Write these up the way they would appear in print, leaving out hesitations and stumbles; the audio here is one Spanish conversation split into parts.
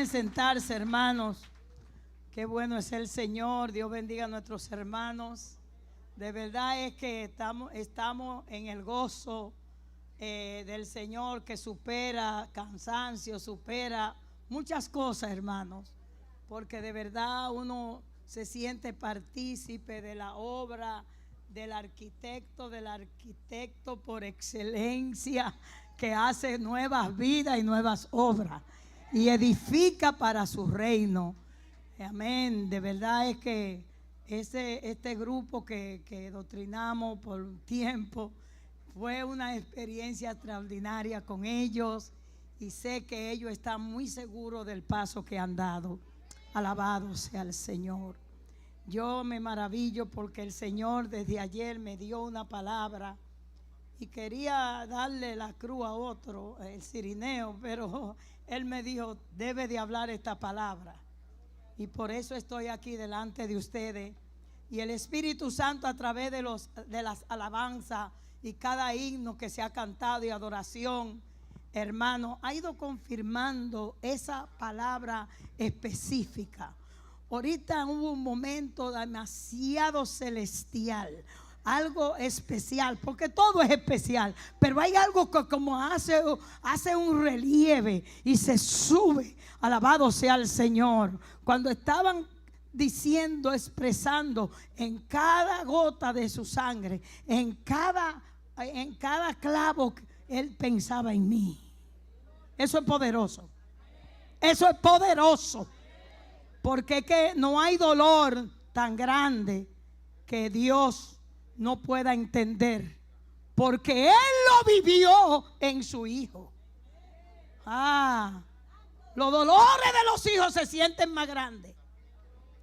Pueden sentarse, hermanos. Qué bueno es el Señor. Dios bendiga a nuestros hermanos. De verdad es que estamos en el gozo del Señor, que supera cansancio, supera muchas cosas, hermanos. Porque de verdad uno se siente partícipe de la obra del arquitecto por excelencia, que hace nuevas vidas y nuevas obras y edifica para su reino. Amén. De verdad es que este grupo que doctrinamos por un tiempo fue una experiencia extraordinaria con ellos, y sé que ellos están muy seguros del paso que han dado. Alabado sea el Señor. Yo me maravillo porque el Señor desde ayer me dio una palabra y quería darle la cruz a otro, el cirineo, pero Él me dijo, debe de hablar esta palabra. Y por eso estoy aquí delante de ustedes. Y el Espíritu Santo, a través de las alabanzas y cada himno que se ha cantado y adoración, hermano, ha ido confirmando esa palabra específica. Ahorita hubo un momento demasiado celestial, algo especial, porque todo es especial, pero hay algo que como hace un relieve y se sube. Alabado sea el Señor. Cuando estaban diciendo, expresando en cada gota de su sangre, en cada clavo, Él pensaba en mí. Eso es poderoso. Eso es poderoso. Porque es que no hay dolor tan grande que Dios no pueda entender, porque Él lo vivió en su Hijo. Los dolores de los hijos se sienten más grandes.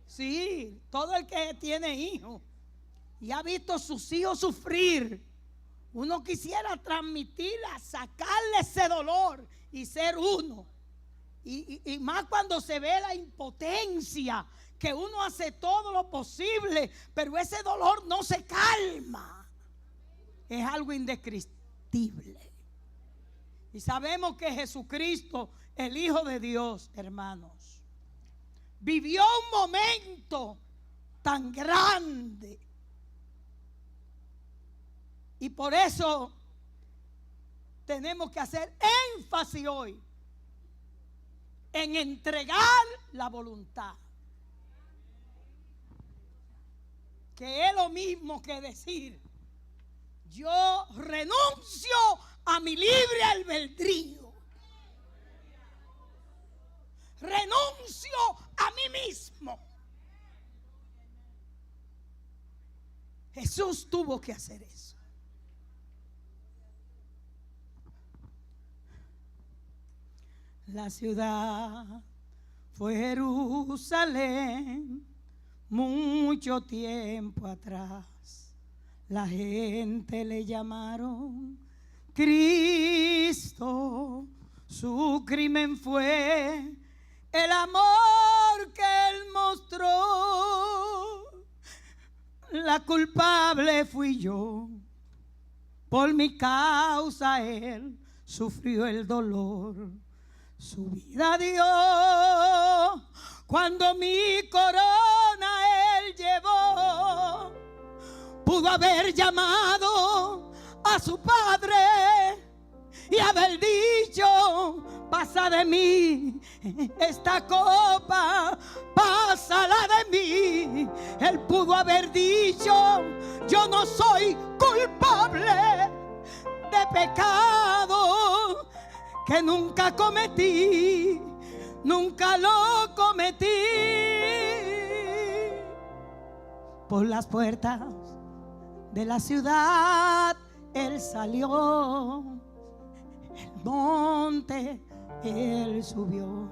Sí, todo el que tiene hijos y ha visto sus hijos sufrir, uno quisiera transmitirle, sacarle ese dolor y ser uno. Y más cuando se ve la impotencia, que uno hace todo lo posible, pero ese dolor no se calma. Es algo indescriptible. Y sabemos que Jesucristo, el Hijo de Dios, hermanos, vivió un momento tan grande. Y por eso tenemos que hacer énfasis hoy en entregar la voluntad, que es lo mismo que decir: yo renuncio a mi libre albedrío, renuncio a mí mismo. Jesús tuvo que hacer eso. La ciudad fue Jerusalén mucho tiempo atrás. La gente le llamaron Cristo. Su crimen fue el amor que Él mostró. La culpable fui yo. Por mi causa Él sufrió el dolor. Su vida dio cuando mi corona Él llevó. Pudo haber llamado a su padre y haber dicho: pasa de mí esta copa, pásala de mí. Él pudo haber dicho: yo no soy culpable de pecado que nunca cometí, nunca lo cometí. Por las puertas de la ciudad Él salió, el monte Él subió,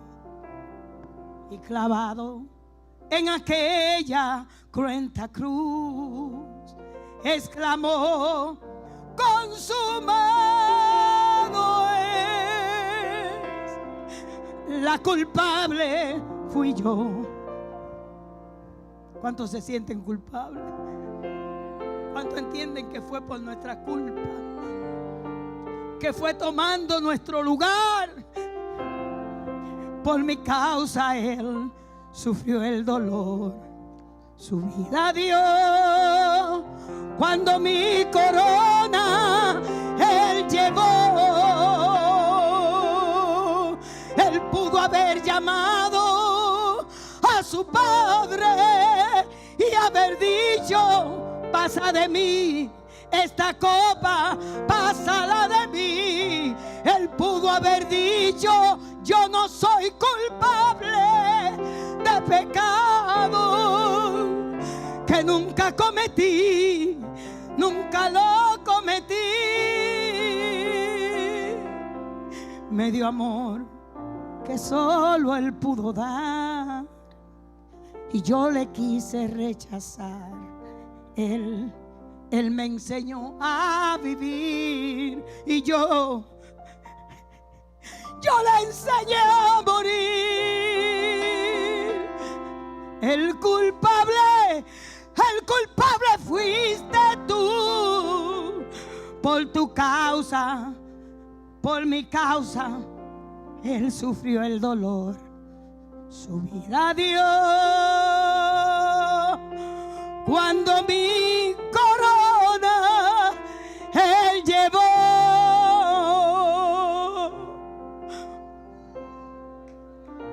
y clavado en aquella cruenta cruz, exclamó: consumado es. La culpable fui yo. ¿Cuántos se sienten culpables? ¿Cuántos entienden que fue por nuestra culpa? Que fue tomando nuestro lugar. por mi causa Él sufrió el dolor. Su vida dio cuando mi corona Él llevó. Él pudo haber llamado a su padre y haber dicho: pasa de mí esta copa, pásala de mí. Él pudo haber dicho: yo no soy culpable de pecado que nunca cometí, nunca lo cometí. Me dio amor que solo Él pudo dar, y yo le quise rechazar. Él me enseñó a vivir, y yo le enseñé a morir. El culpable fuiste tú. Por tu causa, por mi causa, Él sufrió el dolor. Su vida dio cuando mi corona Él llevó.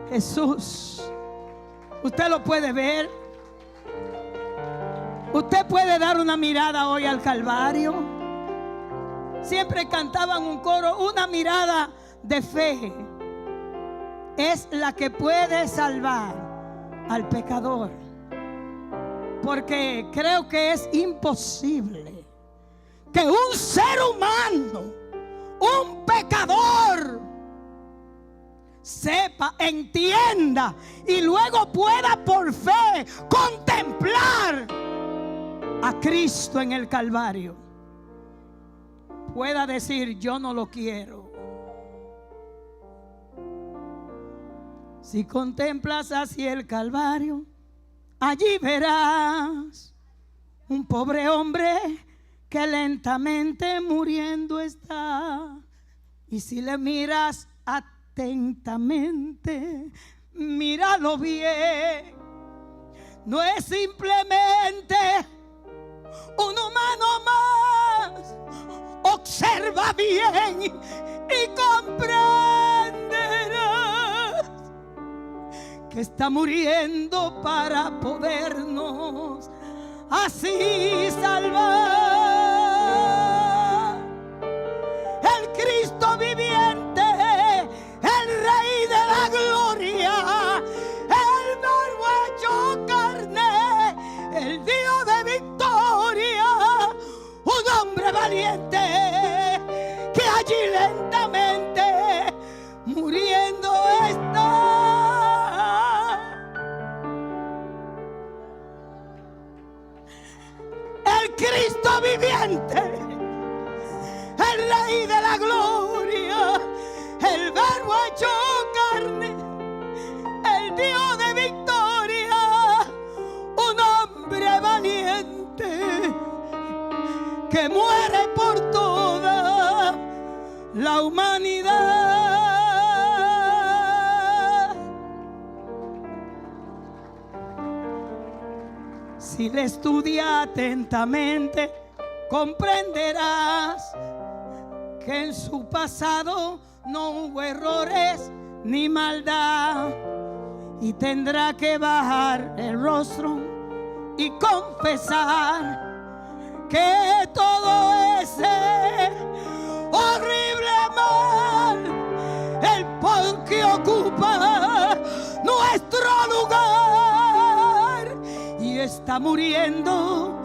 Jesús, usted lo puede ver. Usted puede dar una mirada hoy al Calvario. Siempre cantaban un coro: una mirada de fe es la que puede salvar al pecador. Porque creo que es imposible que un ser humano, un pecador, sepa, entienda y luego pueda por fe contemplar a Cristo en el Calvario, pueda decir: yo no lo quiero. Si contemplas hacia el Calvario, allí verás un pobre hombre que lentamente muriendo está. Y si le miras atentamente, míralo bien. No es simplemente un humano más. Observa bien y comprenderás que está muriendo para podernos así salvar. El Cristo viviente, el Rey de la gloria, el Verbo hecho carne, el Dios de victoria, un hombre valiente que allí lentamente muriendo está. El Cristo viviente, el Rey de la gloria, el Verbo hecho carne, el Dios de victoria, un hombre valiente que muere por toda la humanidad. Si le estudias atentamente, comprenderás que en su pasado no hubo errores ni maldad, y tendrá que bajar el rostro y confesar que todo ese horrible mal, el por que ocupa nuestro lugar, y está muriendo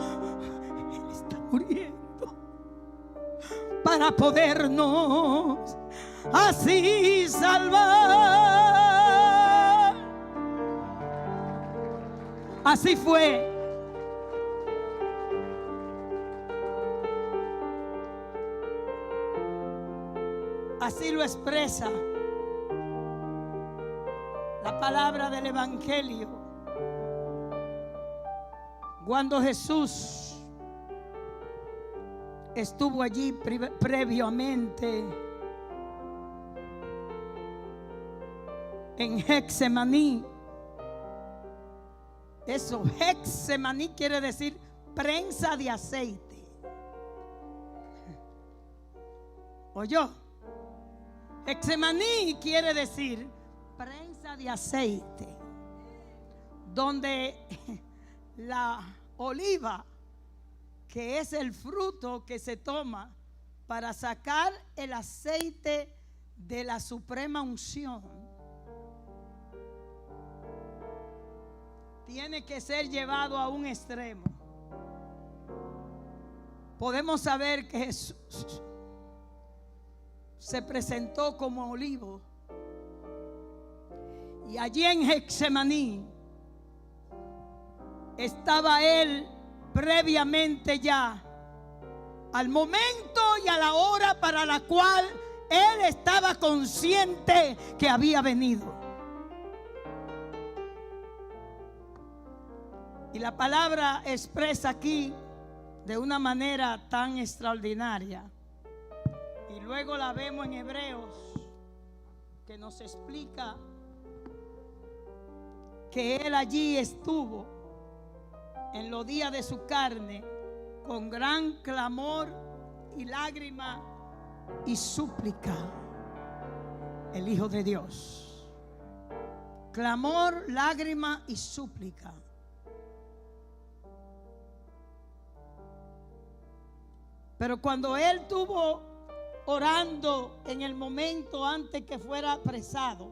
para podernos así salvar. Así fue. Así lo expresa la palabra del Evangelio. Cuando Jesús estuvo allí previamente, en Getsemaní. Eso, Getsemaní quiere decir prensa de aceite. ¿Oyó? Getsemaní quiere decir prensa de aceite, donde la oliva, que es el fruto que se toma para sacar el aceite de la suprema unción, tiene que ser llevado a un extremo. Podemos saber que Jesús se presentó como olivo, y allí en Getsemaní estaba él previamente ya al momento y a la hora para la cual él estaba consciente que había venido. Y la palabra expresa aquí de una manera tan extraordinaria, y luego la vemos en Hebreos, que nos explica que él allí estuvo en los días de su carne con gran clamor y lágrima y súplica. El Hijo de Dios, clamor, lágrima y súplica. Pero cuando él estuvo orando en el momento antes que fuera apresado,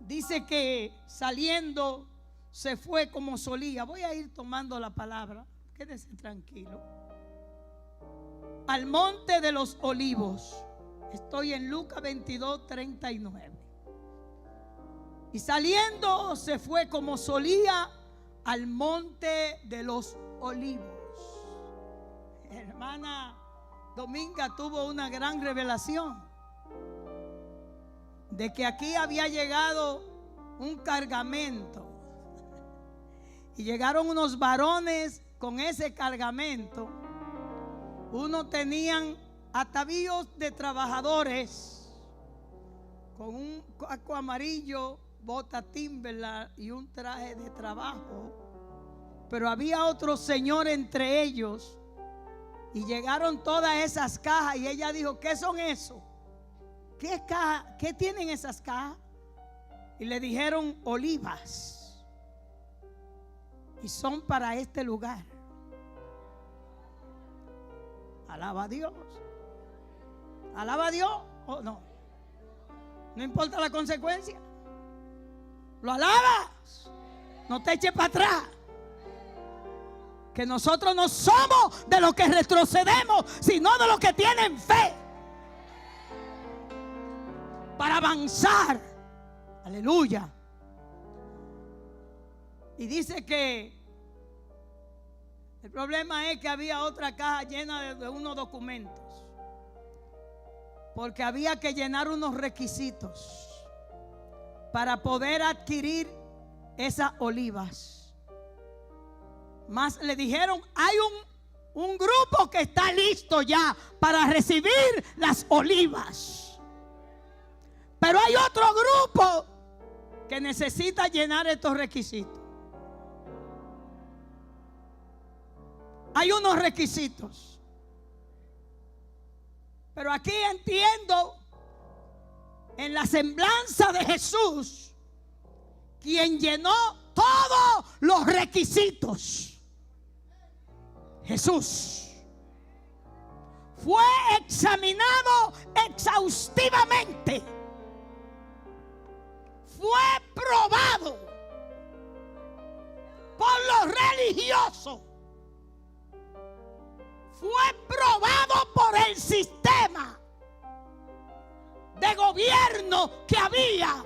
dice que saliendo se fue como solía. Voy a ir tomando la palabra, quédese tranquilo. Al monte de los olivos. Estoy en Lucas 22, 39. Y saliendo se fue como solía al monte de los olivos. Hermana Dominga tuvo una gran revelación de que aquí había llegado un cargamento, y llegaron unos varones con ese cargamento. Uno tenían atavíos de trabajadores con un casco amarillo, bota Timberland y un traje de trabajo. Pero había otro señor entre ellos, y llegaron todas esas cajas, y ella dijo: ¿qué son eso? ¿Qué caja? ¿Qué tienen esas cajas? Y le dijeron: olivas, y son para este lugar. Alaba a Dios. Alaba a Dios o no. No importa la consecuencia. Lo alabas. No te eches para atrás. Que nosotros no somos de los que retrocedemos, sino de los que tienen fe para avanzar. Aleluya. Y dice que el problema es que había otra caja llena de unos documentos, porque había que llenar unos requisitos para poder adquirir esas olivas. Más le dijeron: hay un grupo que está listo ya para recibir las olivas, pero hay otro grupo que necesita llenar estos requisitos. Hay unos requisitos, pero aquí entiendo, en la semblanza de Jesús, quien llenó todos los requisitos, Jesús, fue examinado exhaustivamente, fue probado por los religiosos, fue probado por el sistema de gobierno que había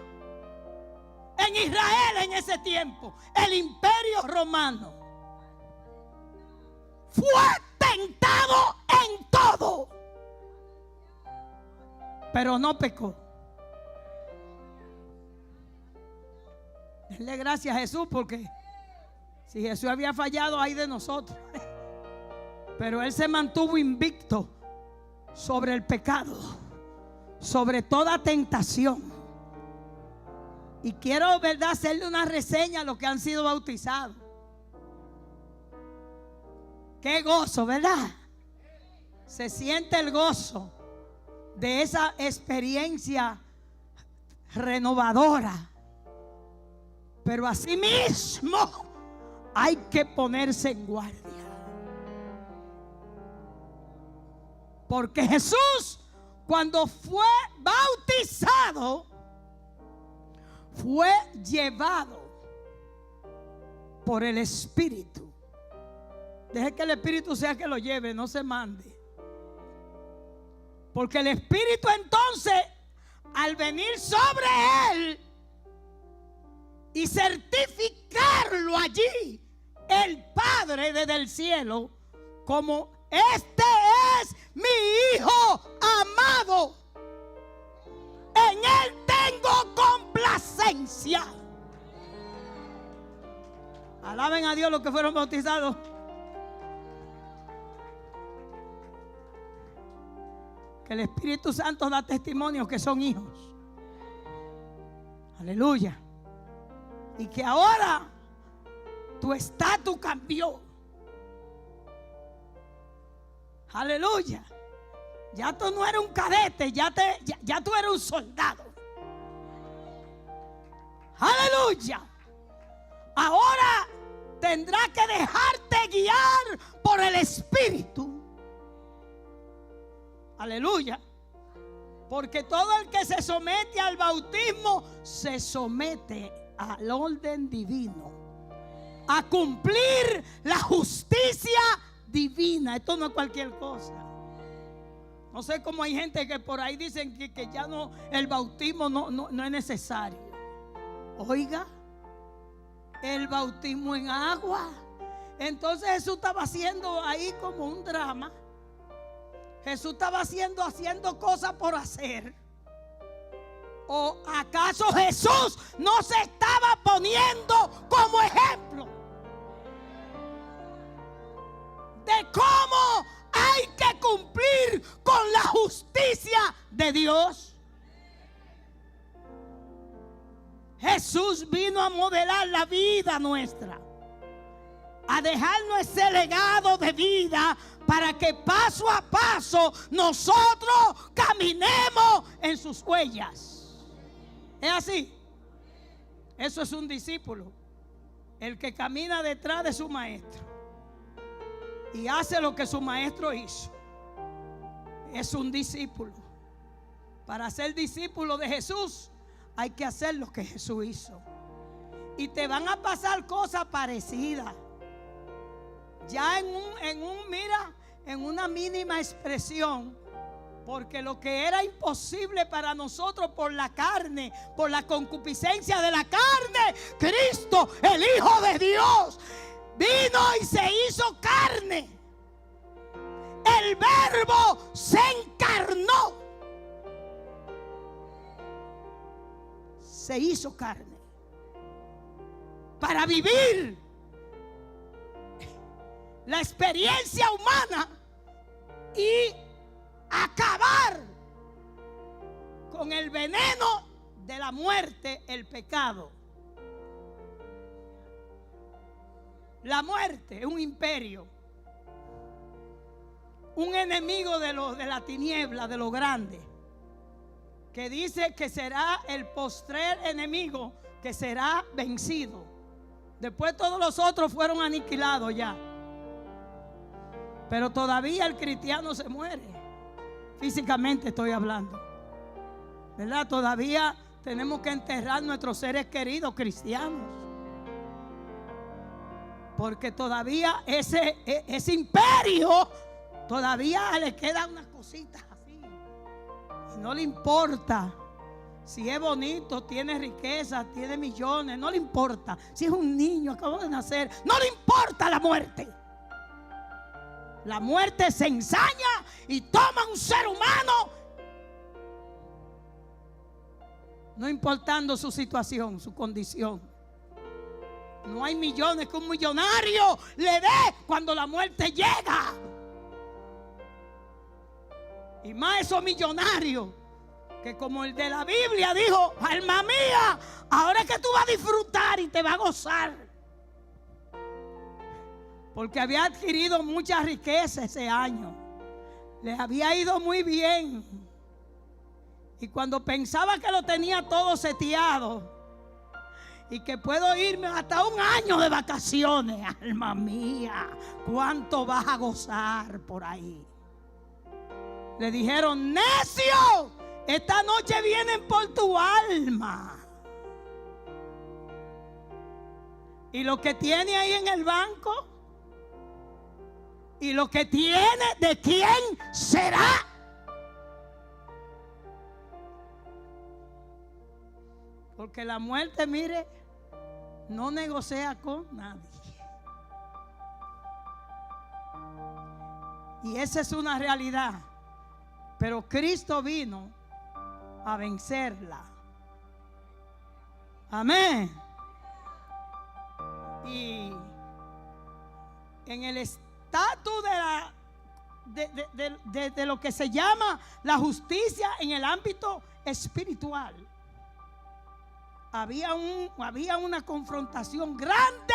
en Israel en ese tiempo, el Imperio Romano. Fue tentado en todo, pero no pecó. Denle gracias a Jesús, porque si Jesús había fallado, ay de nosotros. Pero él se mantuvo invicto sobre el pecado, sobre toda tentación. Y quiero, ¿verdad?, hacerle una reseña a los que han sido bautizados. Qué gozo, ¿verdad? Se siente el gozo de esa experiencia renovadora. Pero asimismo hay que ponerse en guardia. Porque Jesús, cuando fue bautizado, fue llevado por el Espíritu. Deje que el Espíritu sea que lo lleve, no se mande. Porque el Espíritu entonces, al venir sobre él y certificarlo allí, el Padre desde el cielo, como este es mi Hijo amado, en él tengo complacencia. Alaben a Dios los que fueron bautizados. Que el Espíritu Santo da testimonio que son hijos. Aleluya. Y que ahora tu estatus cambió. Aleluya. Ya tú no eres un cadete, ya tú eres un soldado. Aleluya. Ahora tendrás que dejarte guiar por el Espíritu. Aleluya. Porque todo el que se somete al bautismo se somete al orden divino, a cumplir la justicia divina. Esto no es cualquier cosa. No sé cómo hay gente que por ahí dicen que ya no, el bautismo no es necesario. Oiga, el bautismo en agua. Entonces Jesús estaba haciendo ahí como un drama. Jesús estaba haciendo cosas por hacer. ¿O acaso Jesús no se estaba poniendo como ejemplo de cómo hay que cumplir con la justicia de Dios? Jesús vino a modelar la vida nuestra, a dejarnos ese legado de vida para que paso a paso nosotros caminemos en sus huellas. ¿Es así? Eso es un discípulo, el que camina detrás de su maestro y hace lo que su maestro hizo. Es un discípulo. Para ser discípulo de Jesús hay que hacer lo que Jesús hizo. Y te van a pasar cosas parecidas. Ya en una mínima expresión. Porque lo que era imposible para nosotros por la carne, por la concupiscencia de la carne, Cristo, el Hijo de Dios, vino y se hizo carne. El Verbo se encarnó. Se hizo carne para vivir la experiencia humana y acabar con el veneno de la muerte, el pecado. La muerte es un imperio, un enemigo de la tiniebla, de lo grande, que dice que será el postrer enemigo que será vencido. Después todos los otros fueron aniquilados ya. Pero todavía el cristiano se muere. Físicamente estoy hablando, ¿verdad? Todavía tenemos que enterrar nuestros seres queridos cristianos. Porque todavía ese imperio, todavía le quedan unas cositas así. Y no le importa si es bonito, tiene riqueza, tiene millones, no le importa. Si es un niño, acabó de nacer, no le importa la muerte. La muerte se ensaña y toma un ser humano, no importando su situación, su condición. No hay millones que un millonario le dé cuando la muerte llega. Y más esos millonarios que como el de la Biblia dijo: alma mía, ahora es que tú vas a disfrutar y te vas a gozar. Porque había adquirido mucha riqueza ese año. Le había ido muy bien. Y cuando pensaba que lo tenía todo seteado y que puedo irme hasta un año de vacaciones, alma mía, ¿cuánto vas a gozar por ahí? Le dijeron: necio, esta noche vienen por tu alma. Y lo que tiene ahí en el banco, y lo que tiene, ¿de quién será? Porque la muerte, mire, no negocia con nadie. Y esa es una realidad. Pero Cristo vino a vencerla. Amén. Y en el estatus de lo que se llama la justicia en el ámbito espiritual, había una confrontación grande,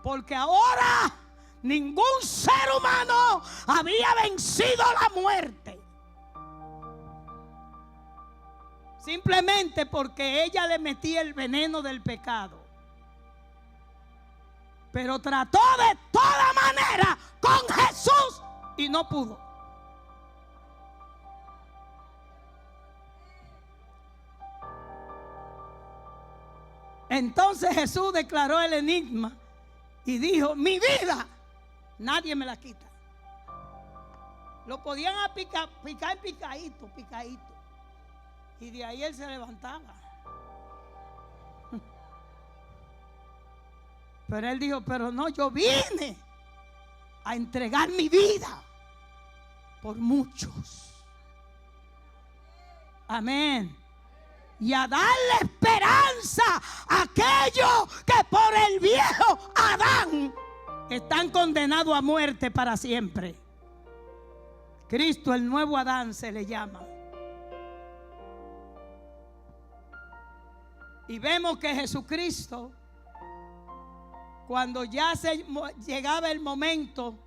porque ahora ningún ser humano había vencido la muerte. Simplemente porque ella le metía el veneno del pecado. Pero trató de toda manera con Jesús y no pudo. Entonces Jesús declaró el enigma y dijo: mi vida nadie me la quita. Lo podían picar picadito. Y de ahí él se levantaba. Pero él dijo: pero no, yo vine a entregar mi vida por muchos. Amén. Y a darle esperanza a aquellos que por el viejo Adán están condenados a muerte para siempre. Cristo, el nuevo Adán, se le llama. Y vemos que Jesucristo, cuando ya llegaba el momento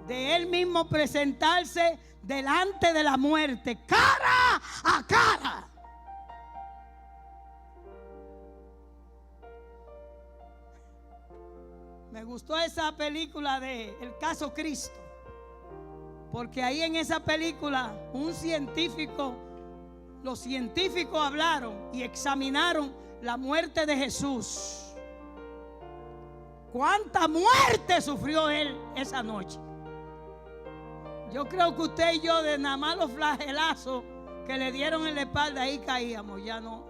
de él mismo presentarse delante de la muerte, cara a cara, me gustó esa película de El Caso Cristo, porque ahí en esa película los científicos hablaron y examinaron la muerte de Jesús. ¿Cuánta muerte sufrió él esa noche? Yo creo que usted y yo, de nada más los flagelazos que le dieron en la espalda, ahí caíamos, ya no.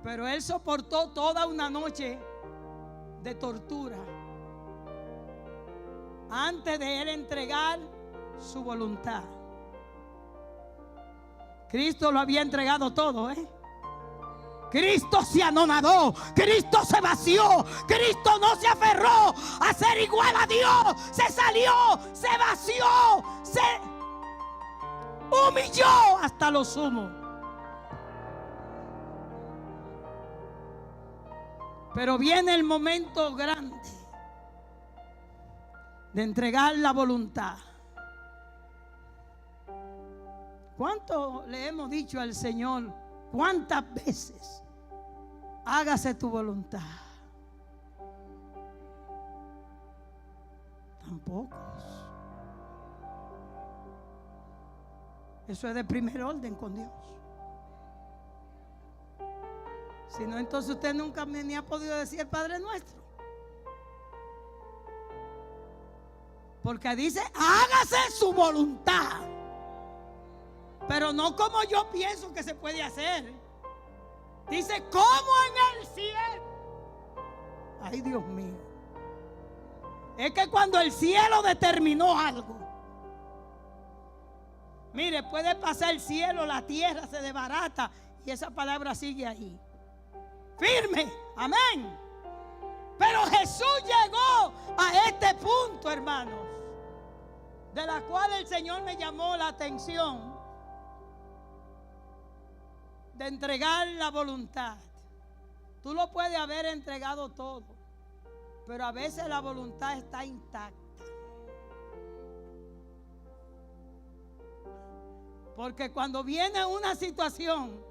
Pero él soportó toda una noche de tortura antes de él entregar su voluntad. Cristo lo había entregado todo, Cristo se anonadó, Cristo se vació, Cristo no se aferró a ser igual a Dios, se salió, se vació, se humilló hasta lo sumo. Pero viene el momento grande de entregar la voluntad. ¿Cuánto le hemos dicho al Señor? ¿Cuántas veces? Hágase tu voluntad. Tampoco. Eso es de primer orden con Dios. Si no, entonces usted nunca ni ha podido decir el Padre Nuestro. Porque dice: hágase su voluntad. Pero no como yo pienso que se puede hacer. Dice: como en el cielo. Ay, Dios mío. Es que cuando el cielo determinó algo, mire, puede pasar el cielo, la tierra se desbarata y esa palabra sigue ahí, firme. Amén. Pero Jesús llegó a este punto, hermanos, de la cual el Señor me llamó la atención. de entregar la voluntad. Tú lo puedes haber entregado todo, pero a veces la voluntad está intacta. Porque cuando viene una situación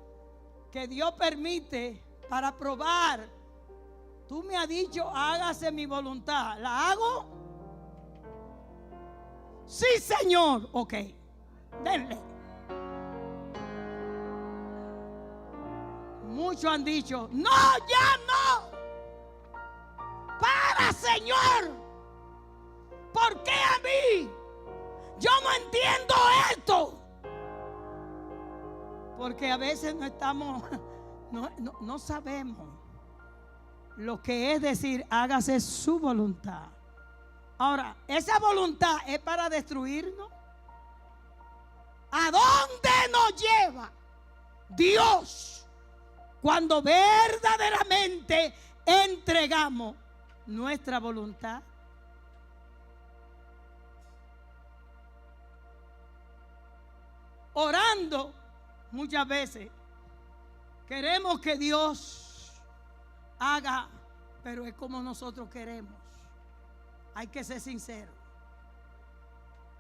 que Dios permite para probar, tú me has dicho, hágase mi voluntad. ¿La hago? Sí, Señor. Ok, denle. Muchos han dicho, no, ya no. Para, Señor. ¿Por qué a mí? Yo no entiendo esto. Porque a veces no estamos, no sabemos lo que es decir, hágase su voluntad. Ahora, esa voluntad es para destruirnos. ¿A dónde nos lleva Dios cuando verdaderamente entregamos nuestra voluntad? Orando, muchas veces queremos que Dios haga, pero es como nosotros queremos. Hay que ser sinceros,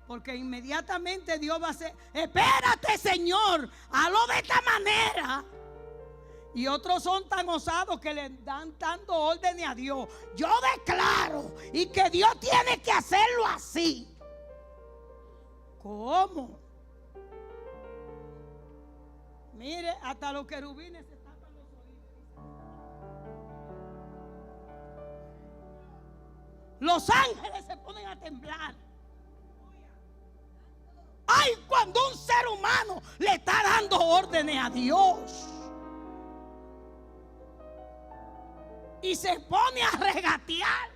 porque inmediatamente Dios va a hacer, espérate, Señor, hazlo de esta manera. Y otros son tan osados que le dan dando órdenes a Dios. Yo declaro y que Dios tiene que hacerlo así. ¿Cómo? Mire, hasta los querubines se tapan los oídos. Los ángeles se ponen a temblar. Ay, cuando un ser humano le está dando órdenes a Dios y se pone a regatear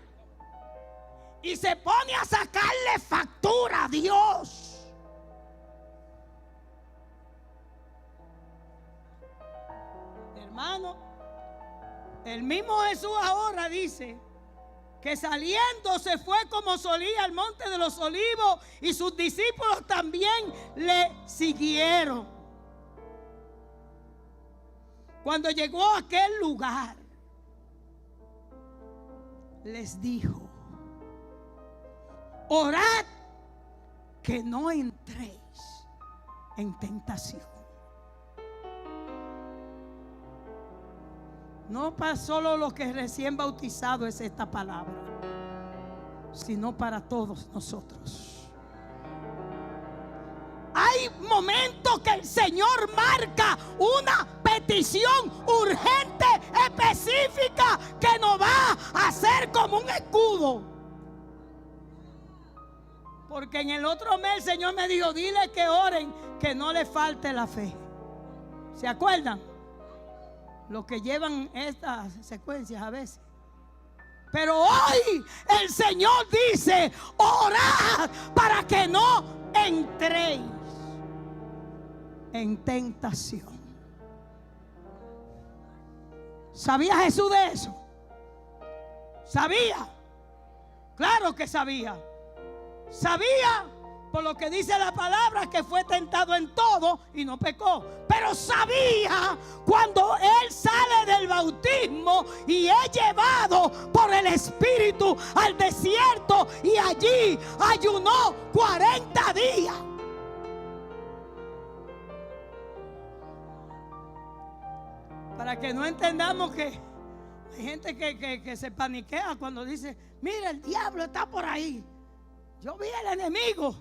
y se pone a sacarle factura a Dios. Hermano, el mismo Jesús ahora dice que saliendo se fue como solía al monte de los olivos y sus discípulos también le siguieron. Cuando llegó a aquel lugar, les dijo, orad que no entréis en tentación. No para solo los que recién bautizados es esta palabra, sino para todos nosotros. Hay momentos que el Señor marca una petición urgente, específica, que nos va a hacer como un escudo. Porque en el otro mes el Señor me dijo, dile que oren, que no le falte la fe. ¿Se acuerdan? Los que llevan estas secuencias a veces. Pero hoy el Señor dice, orad para que no entréis en tentación. ¿Sabía Jesús de eso? ¿Sabía? Claro que sabía. Sabía, por lo que dice la palabra, que fue tentado en todo y no pecó. Pero sabía cuando él sale del bautismo y es llevado por el Espíritu al desierto y allí ayunó 40 días. Para que no entendamos que hay gente que se paniquea cuando dice, mira, el diablo está por ahí. Yo vi al enemigo.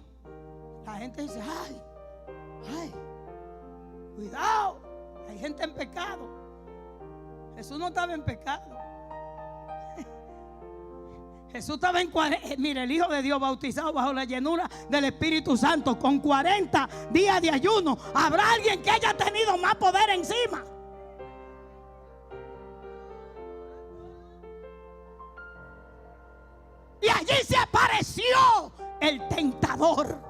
La gente dice, ay, cuidado, hay gente en pecado. Jesús no estaba en pecado. Jesús estaba en 40, mire, el Hijo de Dios bautizado bajo la llenura del Espíritu Santo con 40 días de ayuno. ¿Habrá alguien que haya tenido más poder encima? Y allí se apareció el tentador.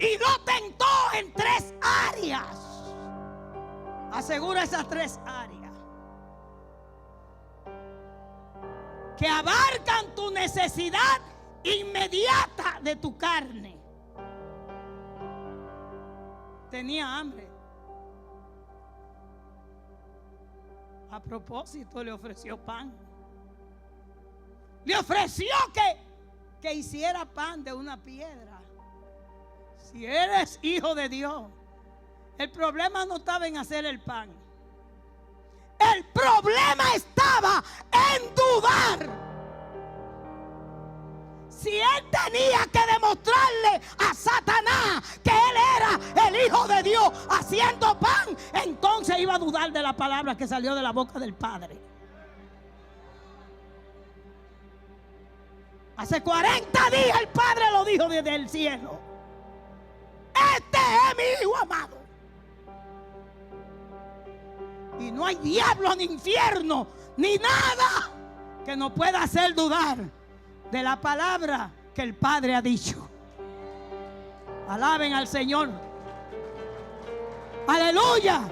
Y lo tentó en 3 áreas. Asegura esas 3 áreas que abarcan tu necesidad inmediata de tu carne. tenía hambre. A propósito, le ofreció pan. Le ofreció que hiciera pan de una piedra. Si eres hijo de Dios, el problema no estaba en hacer el pan. El problema estaba en dudar. Si él tenía que demostrarle a Satanás que él era el hijo de Dios haciendo pan, entonces iba a dudar de la palabra que salió de la boca del Padre. Hace 40 días el Padre lo dijo desde el cielo: este es mi hijo amado. Y no hay diablo ni infierno ni nada que nos pueda hacer dudar de la palabra que el Padre ha dicho. Alaben al Señor. Aleluya.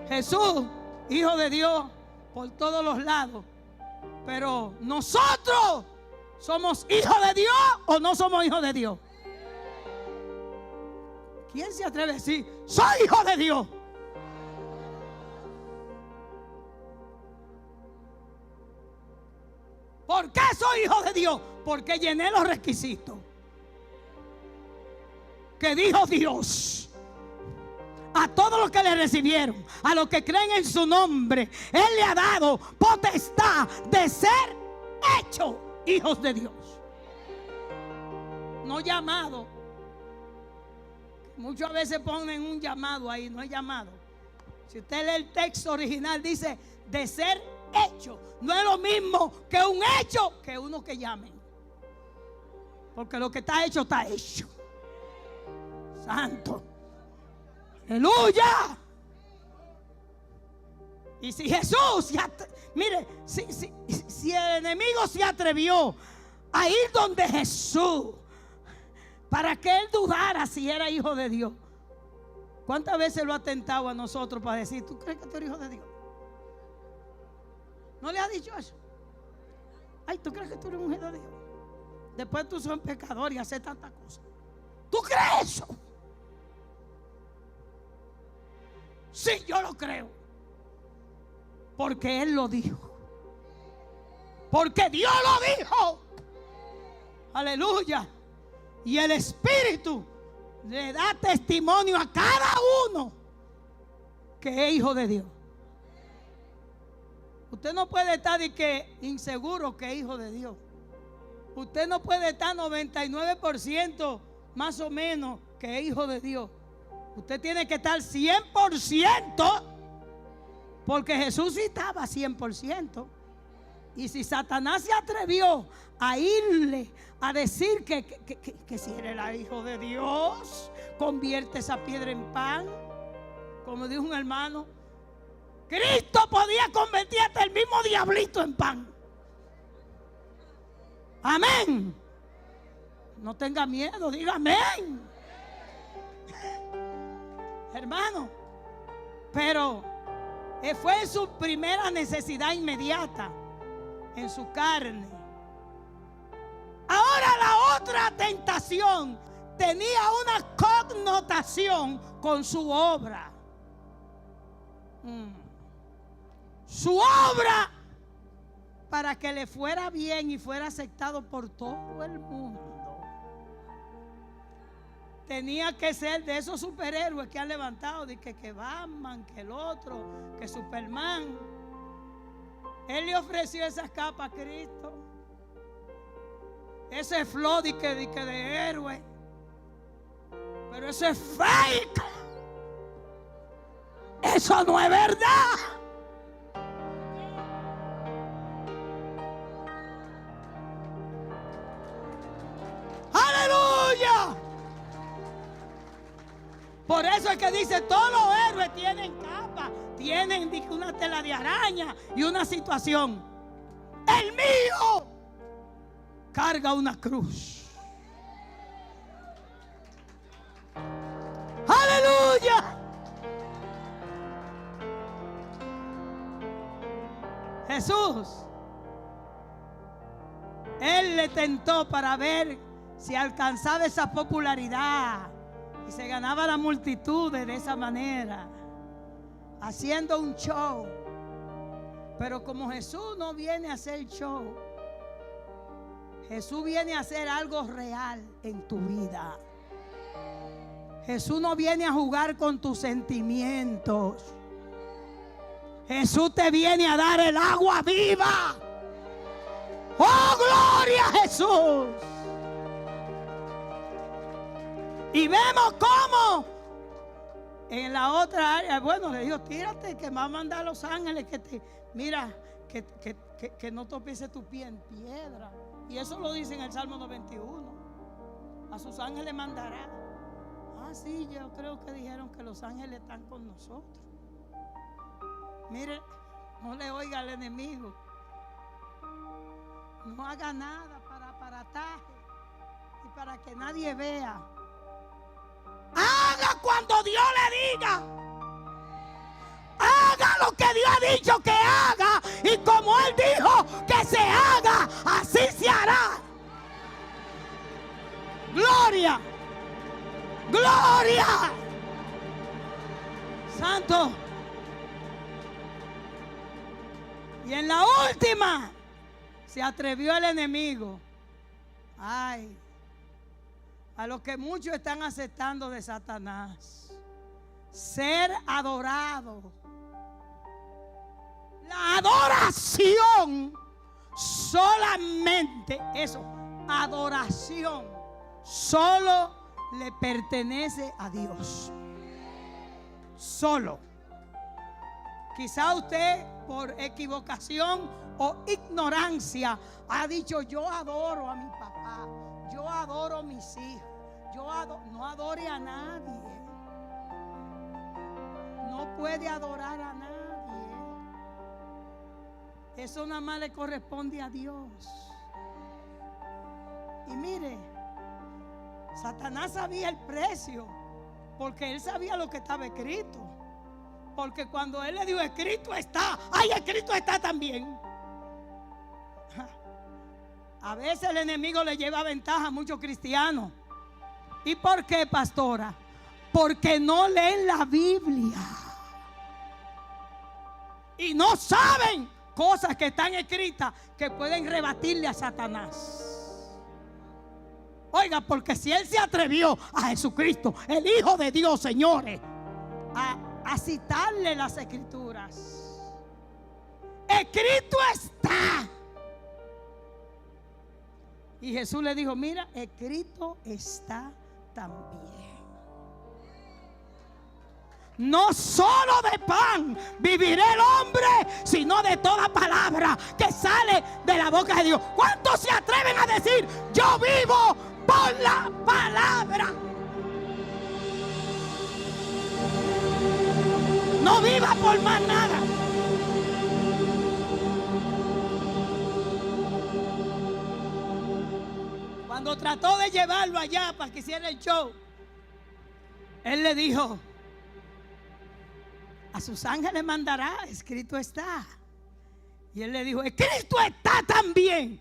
Jesús, hijo de Dios por todos los lados. Pero nosotros, ¿somos hijos de Dios o no somos hijos de Dios? ¿Quién se atreve a decir: soy hijo de Dios? ¿Por qué soy hijo de Dios? Porque llené los requisitos que dijo Dios. A todos los que le recibieron, a los que creen en su nombre, Él le ha dado potestad de ser hechos hijos de Dios. No llamado. Muchas veces ponen un llamado ahí, no hay llamado. Si usted lee el texto original, dice de ser hecho. No es lo mismo que un hecho que uno que llamen. Porque lo que está hecho, está hecho. Santo. Aleluya. Y si Jesús, mire, si el enemigo se atrevió a ir donde Jesús para que él dudara si era hijo de Dios, ¿cuántas veces lo ha tentado a nosotros para decir: ¿tú crees que tú eres hijo de Dios? ¿No le ha dicho eso? Ay, ¿tú crees que tú eres mujer de Dios? Después tú sos pecador y haces tantas cosas. ¿Tú crees eso? Sí, yo lo creo. Porque Él lo dijo. Porque Dios lo dijo. Aleluya. Y el Espíritu le da testimonio a cada uno que es hijo de Dios. Usted no puede estar inseguro que es hijo de Dios. Usted no puede estar 99% más o menos que es hijo de Dios. Usted tiene que estar 100%, porque Jesús sí estaba 100%. Y si Satanás se atrevió a irle a decir que si era el hijo de Dios, convierte esa piedra en pan, como dijo un hermano, Cristo podía convertir hasta el mismo diablito en pan. Amén. No tenga miedo, diga amén. Hermano, pero fue en su primera necesidad inmediata, en su carne. Ahora la otra tentación tenía una connotación con su obra. Su obra, para que le fuera bien y fuera aceptado por todo el mundo, tenía que ser de esos superhéroes que han levantado, de que Batman, que el otro, que Superman. Él le ofreció esas capas a Cristo, ese flow de héroe, pero eso es fake. Eso no es verdad. Aleluya. Por eso es que dice: todos los héroes tienen capa, tienen una tela de araña y una situación. El mío carga una cruz. Aleluya. Jesús, Él le tentó para ver se alcanzaba esa popularidad y se ganaba la multitud de esa manera, haciendo un show. Pero como Jesús no viene a hacer show, Jesús viene a hacer algo real en tu vida. Jesús no viene a jugar con tus sentimientos. Jesús te viene a dar el agua viva. ¡Oh, gloria a Jesús! Y vemos cómo en la otra área, bueno, le dijo, tírate que va a mandar a los ángeles que te, mira, que no tropiece tu pie en piedra. Y eso lo dice en el Salmo 91. A sus ángeles mandará. Ah, sí, yo creo que dijeron que los ángeles están con nosotros. Mire, no le oiga al enemigo. No haga nada para aparataje y para que nadie vea. Haga cuando Dios le diga. Haga lo que Dios ha dicho que haga. Y como Él dijo que se haga, así se hará. Gloria. Gloria. Santo. Y en la última se atrevió el enemigo. Ay, a lo que muchos están aceptando de Satanás. Ser adorado. La adoración solamente, eso, adoración, solo le pertenece a Dios. Solo. Quizá usted por equivocación o ignorancia ha dicho, yo adoro a mi papá, yo adoro a mis hijos, no adore a nadie. No puede adorar a nadie. Eso nada más le corresponde a Dios. Y mire, Satanás sabía el precio, porque él sabía lo que estaba escrito. Porque cuando él le dijo, escrito está, ay, escrito está también. A veces el enemigo le lleva ventaja a muchos cristianos. ¿Y por qué, pastora? Porque no leen la Biblia y no saben cosas que están escritas que pueden rebatirle a Satanás. Oiga, porque si él se atrevió a Jesucristo, el Hijo de Dios, señores, a citarle las escrituras, escrito está. Y Jesús le dijo, mira, escrito está también. No solo de pan vivirá el hombre, sino de toda palabra que sale de la boca de Dios. ¿Cuántos se atreven a decir, yo vivo por la palabra? No viva por más nada. Cuando trató de llevarlo allá para que hiciera el show, él le dijo, a sus ángeles mandará, escrito está. Y él le dijo, escrito está también,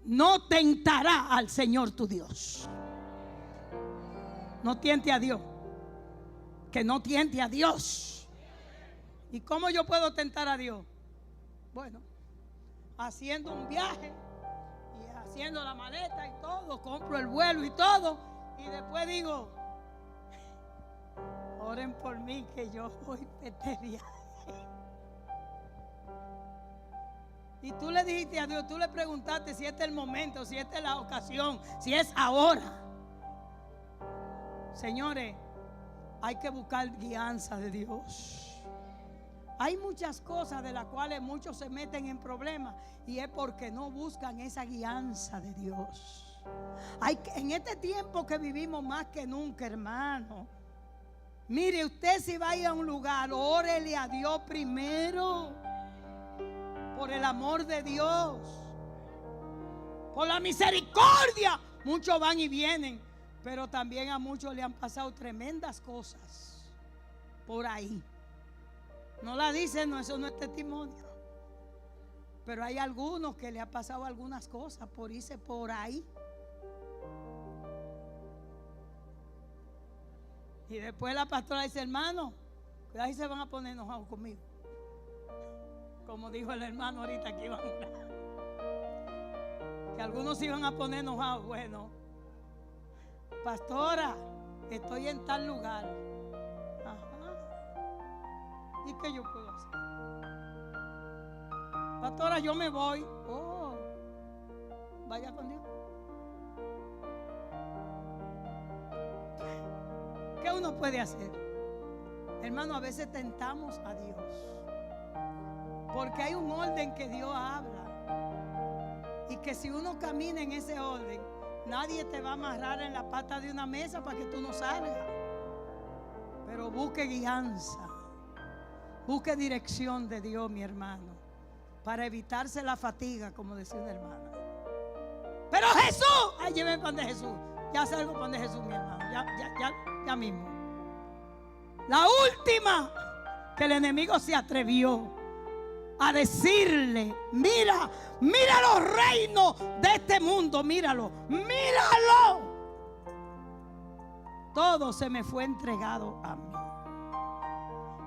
no tentará al Señor tu Dios. No tiente a Dios. Que no tiente a Dios. ¿Y cómo yo puedo tentar a Dios? Bueno, haciendo un viaje y haciendo la maleta y todo, compro el vuelo y todo, y después digo, oren por mí que yo voy a este viaje. Y tú le dijiste a Dios, tú le preguntaste si este es el momento, si esta es la ocasión, si es ahora. Señores, hay que buscar guianza de Dios. Hay muchas cosas de las cuales muchos se meten en problemas y es porque no buscan esa guianza de Dios. En este tiempo que vivimos más que nunca, hermano, mire, usted si va a ir a un lugar, órele a Dios primero, por el amor de Dios, por la misericordia. Muchos van y vienen, pero también a muchos le han pasado tremendas cosas por ahí. No la dicen, no, eso no es testimonio. Pero hay algunos que le ha pasado algunas cosas por irse por ahí. Y después la pastora dice, hermano, cuidado si se van a poner enojados conmigo. Como dijo el hermano ahorita que iban a orar. Que algunos se iban a poner enojados. Bueno, pastora, estoy en tal lugar. Ajá. ¿Y qué yo puedo hacer? Pastora, yo me voy. Oh, vaya con Dios. ¿Qué uno puede hacer? Hermano, a veces tentamos a Dios. Porque hay un orden que Dios habla. Y que si uno camina en ese orden, nadie te va a amarrar en la pata de una mesa para que tú no salgas. Pero busque guianza. Busque dirección de Dios, mi hermano. Para evitarse la fatiga, como decía una hermana. Pero Jesús, ay, llévenme pan de Jesús. Ya salgo pan de Jesús, mi hermano. Ya mismo. La última que el enemigo se atrevió a decirle, mira los reinos de este mundo, míralo. Todo se me fue entregado a mí.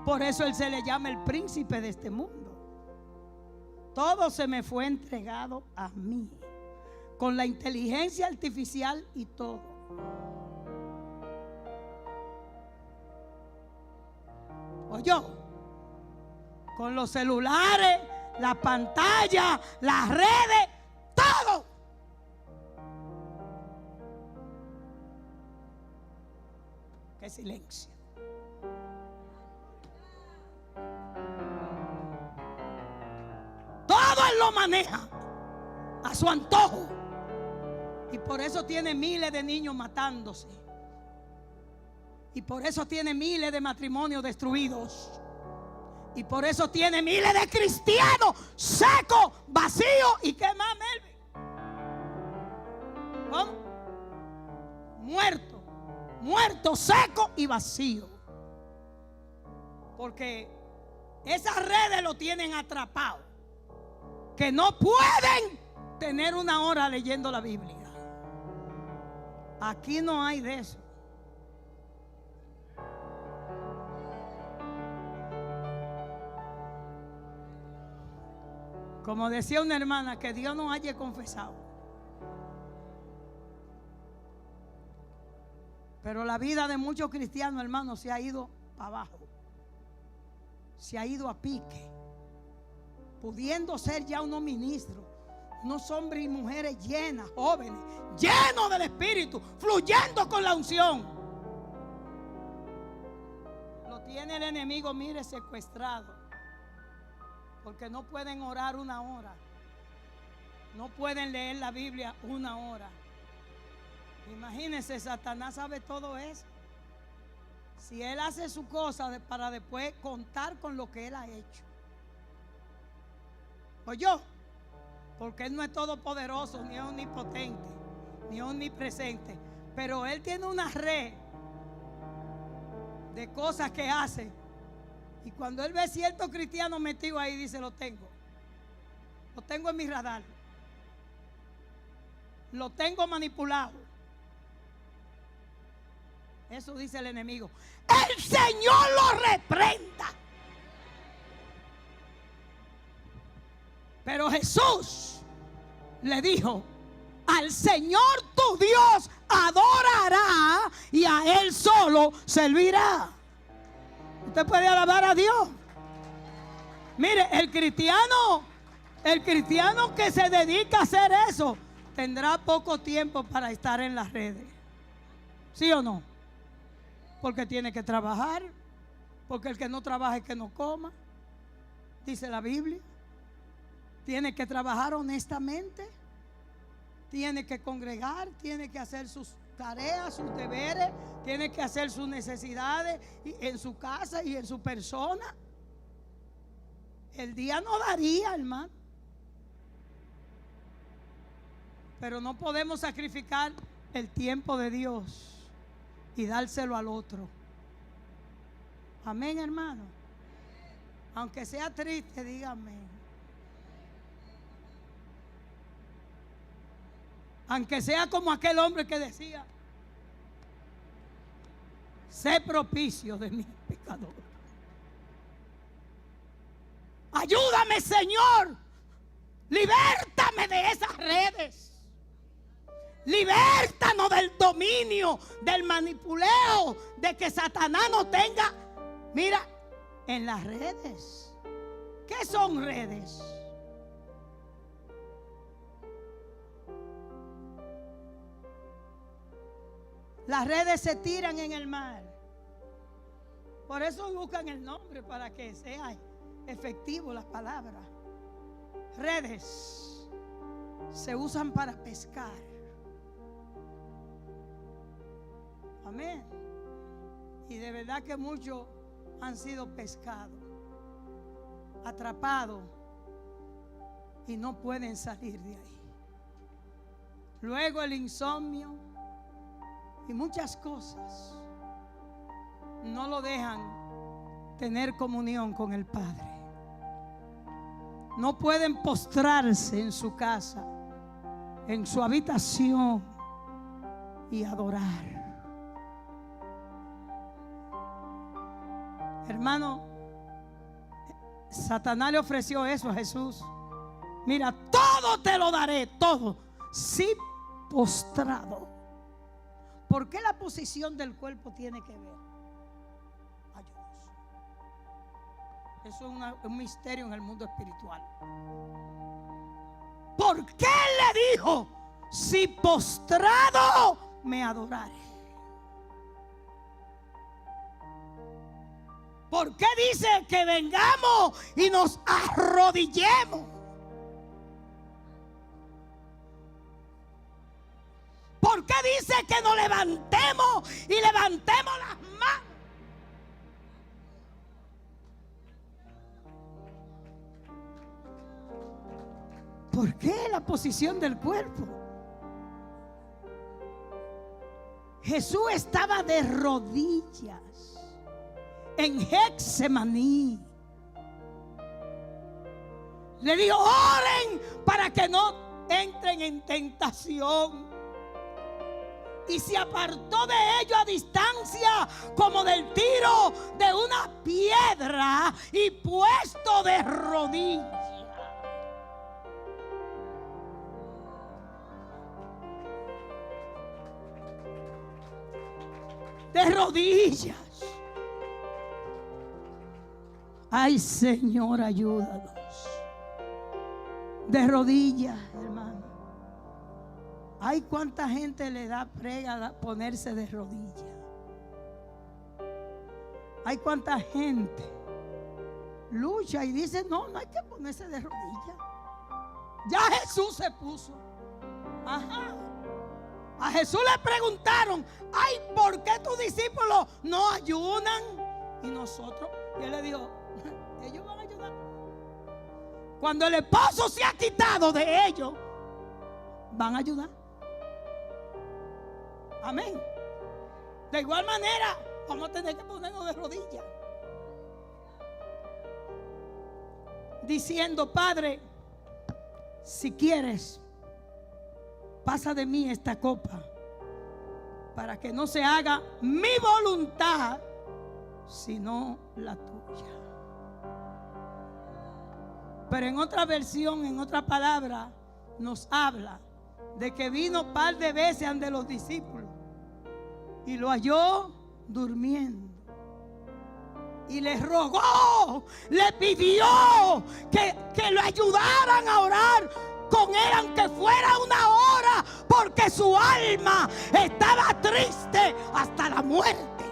Por eso él se le llama el príncipe de este mundo. Todo se me fue entregado a mí. Con la inteligencia artificial y todo. Oye, con los celulares, la pantalla, las redes, todo. Qué silencio. Todo él lo maneja a su antojo. Y por eso tiene miles de niños matándose. Y por eso tiene miles de matrimonios destruidos. Y por eso tiene miles de cristianos secos, vacíos. ¿Y qué más, Melvin? ¿Cómo? Muerto, seco y vacío. Porque esas redes lo tienen atrapado. Que no pueden tener una hora leyendo la Biblia. Aquí no hay de eso. Como decía una hermana, que Dios nos haya confesado. Pero la vida de muchos cristianos, hermanos, se ha ido para abajo. Se ha ido a pique. Pudiendo ser ya unos ministros, unos hombres y mujeres llenas, jóvenes, llenos del Espíritu, fluyendo con la unción. Lo tiene el enemigo, mire, secuestrado. Porque no pueden orar una hora. No pueden leer la Biblia una hora. Imagínense, Satanás sabe todo eso. Si él hace su cosa para después contar con lo que él ha hecho. Oye, porque él no es todopoderoso, ni es omnipotente, ni omnipresente. Pero él tiene una red de cosas que hace. Y cuando él ve ciertos cristianos metidos ahí, dice, lo tengo en mi radar. Lo tengo manipulado. Eso dice el enemigo. El Señor lo reprenda. Pero Jesús le dijo, al Señor tu Dios adorará y a Él solo servirá. Usted puede alabar a Dios. Mire, el cristiano que se dedica a hacer eso, tendrá poco tiempo para estar en las redes. ¿Sí o no? Porque tiene que trabajar. Porque el que no trabaja es que no coma. Dice la Biblia. Tiene que trabajar honestamente. Tiene que congregar. Tiene que hacer sus tareas, sus deberes. Tiene que hacer sus necesidades en su casa y en su persona. El día no daría, hermano. Pero no podemos sacrificar el tiempo de Dios y dárselo al otro. Amén, hermano. Aunque sea triste, dígame. Aunque sea como aquel hombre que decía, sé propicio de mi pecador. Ayúdame, Señor. Libértame de esas redes. Libértanos del dominio, del manipuleo, de que Satanás no tenga. Mira, en las redes. ¿Qué son redes? Las redes se tiran en el mar. Por eso buscan el nombre, para que sea efectivo la palabra. Redes se usan para pescar. Amén. Y de verdad que muchos han sido pescados, atrapados, y no pueden salir de ahí. Luego el insomnio y muchas cosas no lo dejan tener comunión con el Padre. No pueden postrarse en su casa, en su habitación, y adorar. Hermano, Satanás le ofreció eso a Jesús. Mira, todo te lo daré, todo, si postrado. ¿Por qué la posición del cuerpo tiene que ver? Ayúdanos. Eso es un misterio en el mundo espiritual. ¿Por qué le dijo, si postrado me adoraré? ¿Por qué dice que vengamos y nos arrodillemos? ¿Por qué dice que nos levantemos y levantemos las manos? ¿Por qué la posición del cuerpo? Jesús estaba de rodillas en Getsemaní. Le dijo, oren para que no entren en tentación. Y se apartó de ellos a distancia, como del tiro de una piedra, y puesto de rodillas. De rodillas. Ay, Señor, ayúdanos. De rodillas, hermano. Ay, cuánta gente le da prega ponerse de rodillas. Hay cuánta gente lucha y dice, no hay que ponerse de rodillas. Ya Jesús se puso. Ajá. A Jesús le preguntaron, ay, ¿por qué tus discípulos no ayunan? Y nosotros, y él le dijo, ellos van a ayudar. Cuando el esposo se ha quitado de ellos, van a ayudar. Amén. De igual manera, vamos a tener que ponernos de rodillas, diciendo, Padre, si quieres, pasa de mí esta copa, para que no se haga mi voluntad, sino la tuya. Pero en otra versión, en otra palabra, nos habla de que vino un par de veces ante los discípulos y lo halló durmiendo. Y les rogó, le pidió que lo ayudaran a orar con él, aunque fuera una hora, porque su alma estaba triste hasta la muerte.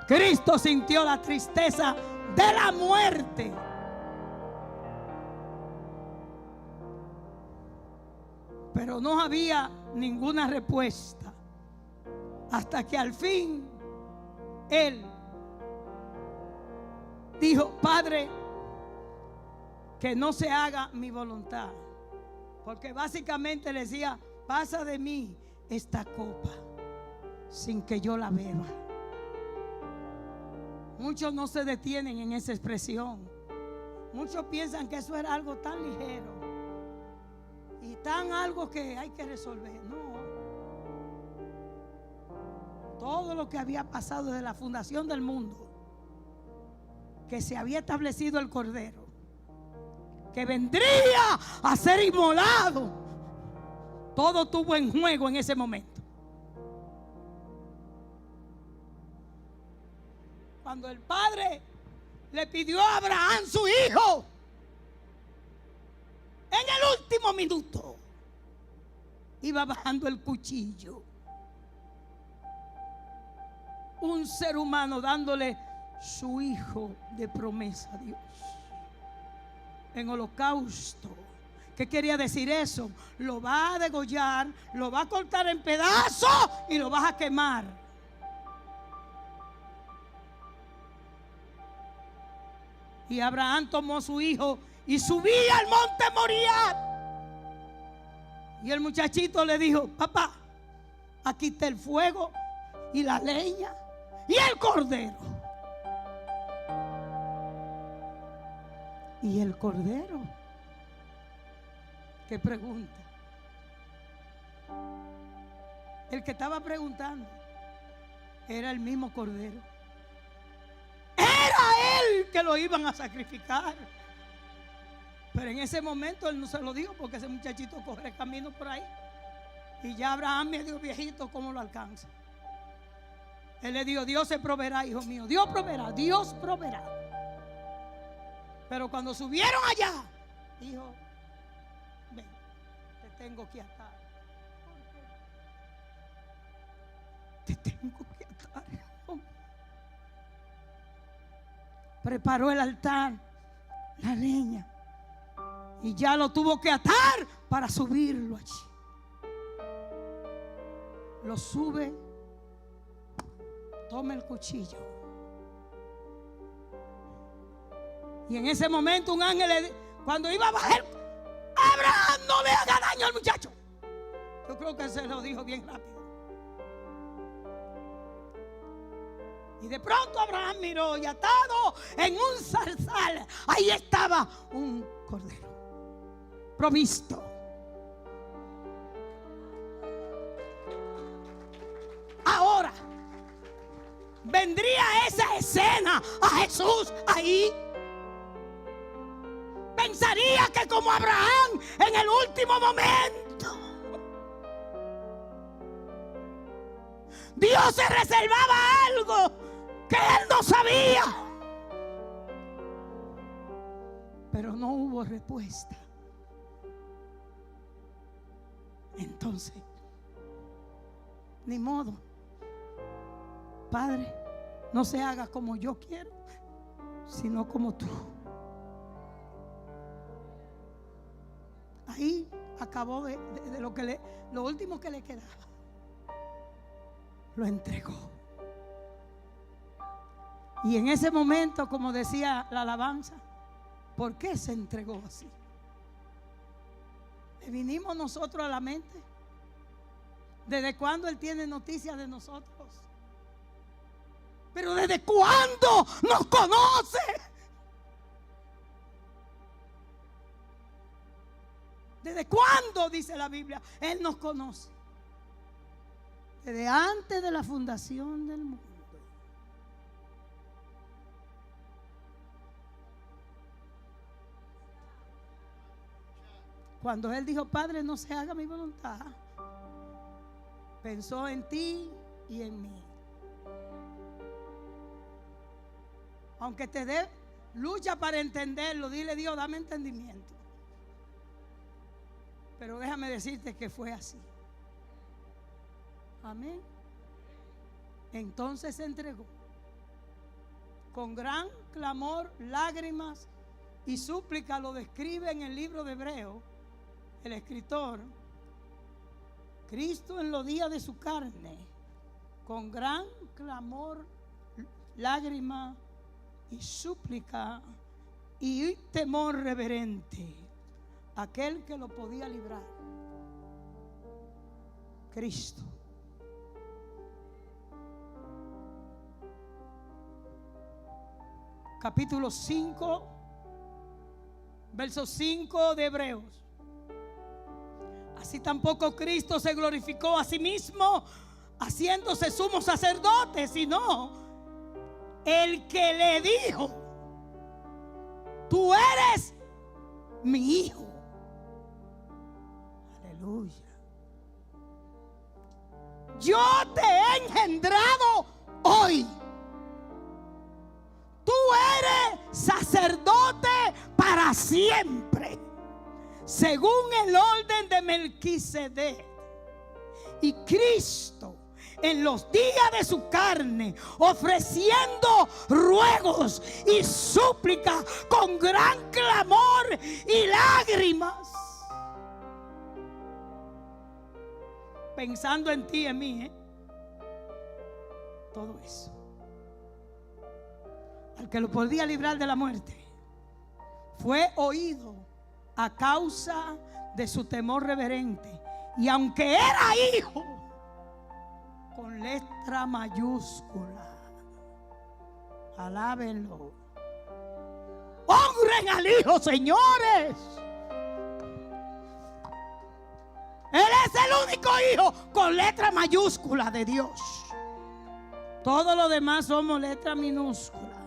Cristo sintió la tristeza de la muerte. Pero no había ninguna respuesta hasta que al fin él dijo, Padre, que no se haga mi voluntad. Porque básicamente le decía, pasa de mí esta copa sin que yo la beba. Muchos no se detienen en esa expresión. Muchos piensan que eso era algo tan ligero y tan algo que hay que resolver. No. todo lo que había pasado desde la fundación del mundo, que se había establecido el Cordero, que vendría a ser inmolado, todo tuvo en juego en ese momento. Cuando el Padre le pidió a Abraham su hijo, en el último minuto iba bajando el cuchillo. Un ser humano dándole su hijo de promesa a Dios en holocausto. ¿Qué quería decir eso? Lo va a degollar, lo va a cortar en pedazos y lo vas a quemar. Y Abraham tomó a su hijo y subía al monte Moriah. Y el muchachito le dijo: papá, aquí está el fuego y la leña y el cordero. ¿Y el cordero? ¿Qué pregunta? El que estaba preguntando era el mismo cordero. Era él que lo iban a sacrificar. Pero en ese momento él no se lo dijo, porque ese muchachito corre el camino por ahí. Y ya Abraham, medio viejito, ¿cómo lo alcanza? Él le dijo: Dios se proveerá, hijo mío. Dios proveerá, Dios proveerá. Pero cuando subieron allá, dijo: ven, te tengo que atar. Te tengo que atar. Preparó el altar, la leña, y ya lo tuvo que atar para subirlo allí. Lo sube, toma el cuchillo. Y en ese momento un ángel, cuando iba a bajar: Abraham, no le haga daño al muchacho. Yo creo que se lo dijo bien rápido. Y de pronto Abraham miró, y atado en un zarzal, ahí estaba un cordero provisto. Ahora vendría esa escena a Jesús ahí. Pensaría que como Abraham en el último momento Dios se reservaba algo que él no sabía. Pero no hubo respuesta. Entonces, ni modo. Padre, no se haga como yo quiero, sino como tú. Ahí acabó de lo último que le quedaba. Lo entregó. Y en ese momento, como decía la alabanza, ¿por qué se entregó así? ¿Le vinimos nosotros a la mente? ¿Desde cuándo Él tiene noticias de nosotros? Pero ¿desde cuándo nos conoce? ¿Desde cuándo, dice la Biblia, Él nos conoce? Desde antes de la fundación del mundo. Cuando Él dijo: Padre, no se haga mi voluntad, pensó en ti y en mí. Aunque te dé lucha para entenderlo, dile: Dios, dame entendimiento. Pero déjame decirte que fue así. Amén. Entonces se entregó con gran clamor, lágrimas y súplica. Lo describe en el libro de Hebreos el escritor. Cristo en los días de su carne, con gran clamor, lágrima y súplica y temor reverente, aquel que lo podía librar, Cristo. Capítulo 5, verso 5 de Hebreos. Así tampoco Cristo se glorificó a sí mismo, haciéndose sumo sacerdote, sino el que le dijo: tú eres mi hijo. Aleluya. Yo te he engendrado hoy. Tú eres sacerdote para siempre, según el orden de Melquisedec. Y Cristo, en los días de su carne, ofreciendo ruegos y súplicas con gran clamor y lágrimas, pensando en ti y en mí, todo eso, al que lo podía librar de la muerte, fue oído a causa de su temor reverente. Y aunque era hijo, con letra mayúscula, alábenlo, honren al hijo, señores. Él es el único hijo con letra mayúscula de Dios. Todos los demás somos letra minúscula.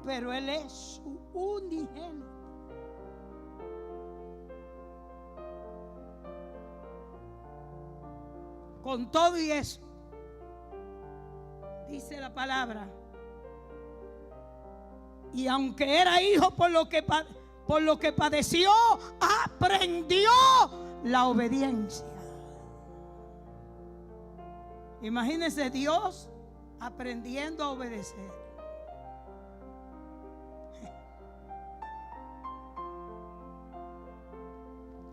Pero Él es su unigénito. Con todo y eso, dice la palabra, y aunque era hijo, por lo que padeció, aprendió la obediencia. Imagínense Dios aprendiendo a obedecer.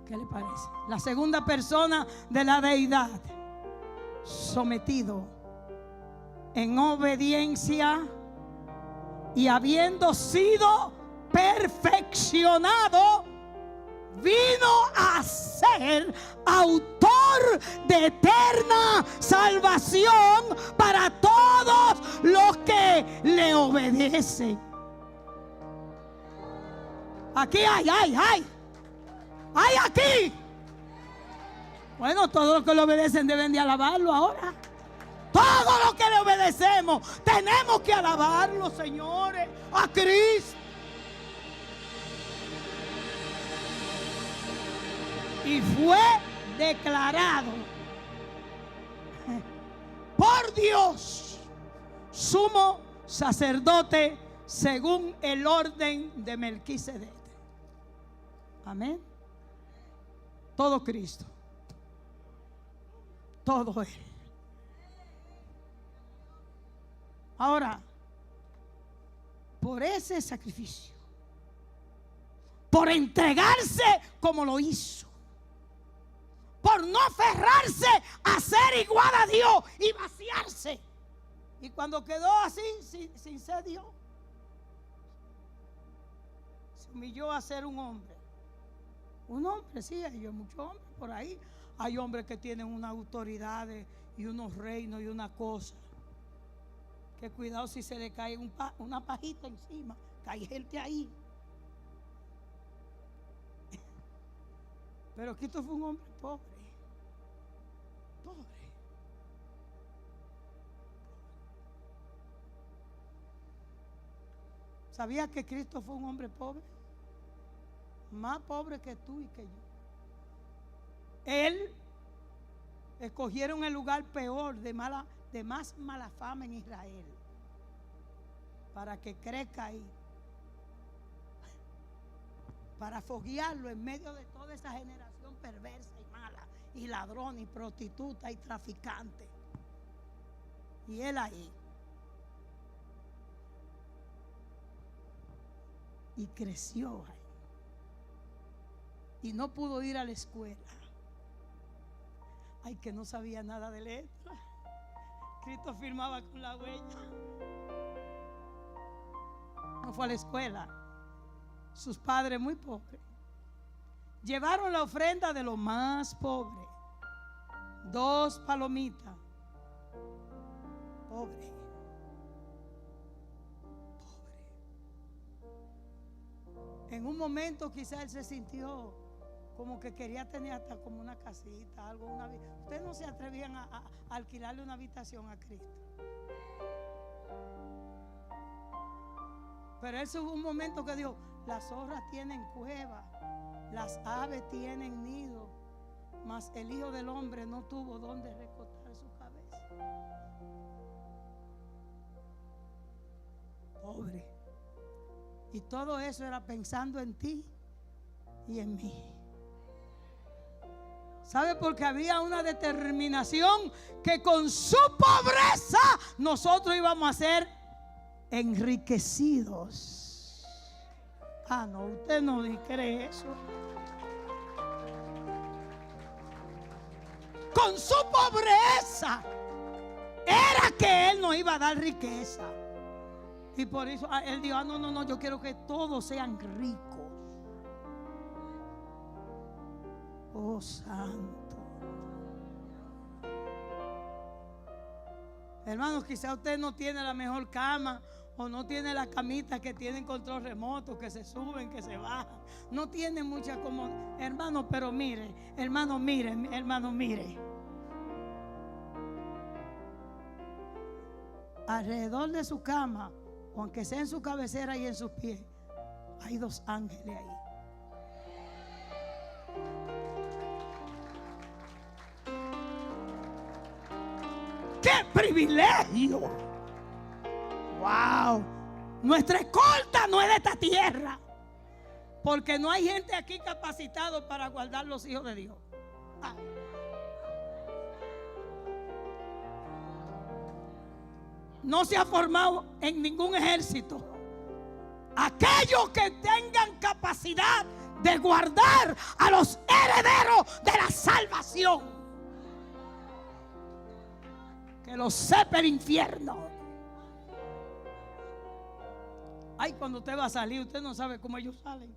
¿Qué le parece? La segunda persona de la deidad, sometido en obediencia y habiendo sido perfeccionado, vino a ser autor de eterna salvación para todos los que le obedecen. Aquí hay aquí. Bueno, todos los que le obedecen deben de alabarlo ahora. Todos los que le obedecemos tenemos que alabarlo, señores, a Cristo. Y fue declarado por Dios sumo sacerdote según el orden de Melquisedec. Amén. Todo Cristo. Todo Él. Ahora, por ese sacrificio, por entregarse como lo hizo, por no aferrarse a ser igual a Dios y vaciarse, y cuando quedó así, sin ser Dios, se humilló a ser un hombre. Un hombre, sí, hay muchos hombres por ahí. Hay hombres que tienen unas autoridades y unos reinos y una cosa. Que cuidado si se le cae una pajita encima. Que hay gente ahí. Pero Cristo fue un hombre pobre. Pobre. ¿Sabías que Cristo fue un hombre pobre? Más pobre que tú y que yo. Él escogieron el lugar peor de más mala fama en Israel para que crezca ahí, para foguearlo en medio de toda esa generación perversa y mala, y ladrón y prostituta y traficante, y él ahí, y creció ahí. Y no pudo ir a la escuela. Ay, que no sabía nada de letra. Cristo firmaba con la huella. No fue a la escuela. Sus padres muy pobres. Llevaron la ofrenda de lo más pobre. 2 palomitas. Pobre. En un momento quizá él se sintió como que quería tener hasta como una casita, algo, ustedes no se atrevían a alquilarle una habitación a Cristo. Pero él hubo un momento que dijo: las zorras tienen cueva, las aves tienen nido, mas el Hijo del Hombre no tuvo donde recostar su cabeza. Pobre. Y todo eso era pensando en ti y en mí. ¿Sabe? Porque había una determinación que con su pobreza nosotros íbamos a ser enriquecidos. Ah, no, usted no cree eso. Con su pobreza era que él nos iba a dar riqueza. Y por eso él dijo: no, yo quiero que todos sean ricos. Oh, santo. Hermanos, quizá usted no tiene la mejor cama, o no tiene la camita que tienen control remoto, que se suben, que se bajan. No tiene mucha comodidad, hermano, pero mire, hermano, mire. Alrededor de su cama, o aunque sea en su cabecera y en sus pies, hay 2 ángeles ahí. ¡Qué privilegio! ¡Wow! Nuestra escolta no es de esta tierra, porque no hay gente aquí capacitado para guardar los hijos de Dios. No se ha formado en ningún ejército aquellos que tengan capacidad de guardar a los herederos de la salvación, que los sepa el infierno. Ay, cuando usted va a salir, usted no sabe cómo ellos salen.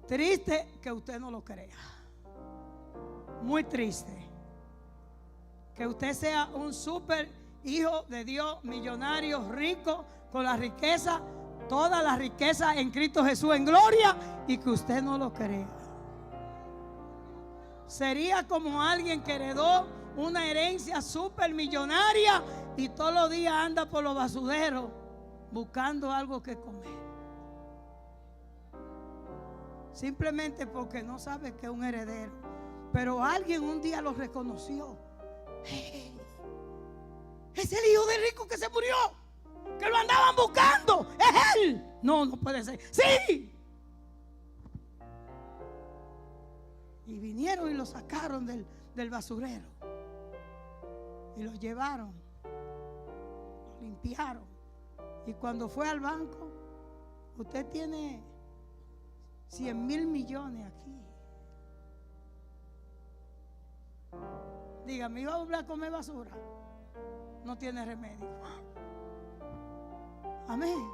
Triste que usted no lo crea. Muy triste que usted sea un súper hijo de Dios, millonario, rico, con la riqueza, toda la riqueza en Cristo Jesús en gloria, y que usted no lo crea. Sería como alguien que heredó una herencia súper millonaria y todos los días anda por los basureros buscando algo que comer. Simplemente porque no sabe que es un heredero. Pero alguien un día lo reconoció. Hey, es el hijo del rico que se murió, que lo andaban buscando. Es él. No, no puede ser. Sí. Y vinieron y lo sacaron del basurero. Y lo llevaron. Lo limpiaron. Y cuando fue al banco: usted tiene 100,000 millones aquí. Dígame, ¿iba a volver a comer basura? No tiene remedio. Amén.